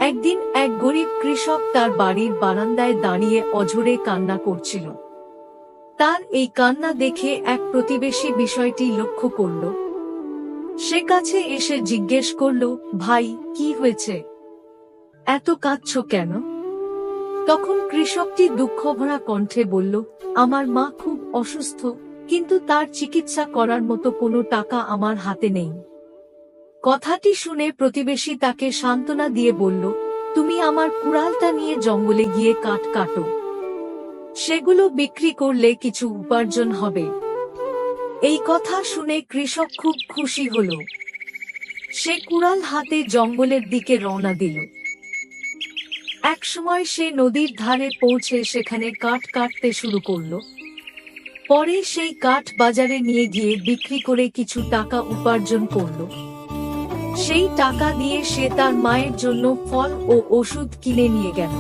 একদিন এক গরিব কৃষক তার বাড়ির বারান্দায় দাঁড়িয়ে অঝোরে কান্না করছিল। তার এই কান্না দেখে এক প্রতিবেশী বিষয়টি লক্ষ্য করল। সে কাছে এসে জিজ্ঞেস করল, ভাই, কি হয়েছে? এত কাঁদছো কেন? তখন কৃষকটি দুঃখভরা কণ্ঠে বলল, আমার মা খুব অসুস্থ, কিন্তু তার চিকিৎসা করার মতো কোনো টাকা আমার হাতে নেই। কথাটি শুনে প্রতিবেশী তাকে সান্ত্বনা দিয়ে বলল, তুমি আমার কুড়ালটা নিয়ে জঙ্গলে গিয়ে কাঠ কাটো, সেগুলো বিক্রি করলে কিছু উপার্জন হবে। এই কথা শুনে কৃষক খুব খুশি হল। সে কুড়াল হাতে জঙ্গলের দিকে রওনা দিল। একসময় সে নদীর ধারে পৌঁছে সেখানে কাঠ কাটতে শুরু করল। পরে সেই কাঠ বাজারে নিয়ে গিয়ে বিক্রি করে কিছু টাকা উপার্জন করল। সেই টাকা দিয়ে সে তার মায়ের জন্য ফল ও ওষুধ কিনে নিয়ে গেল।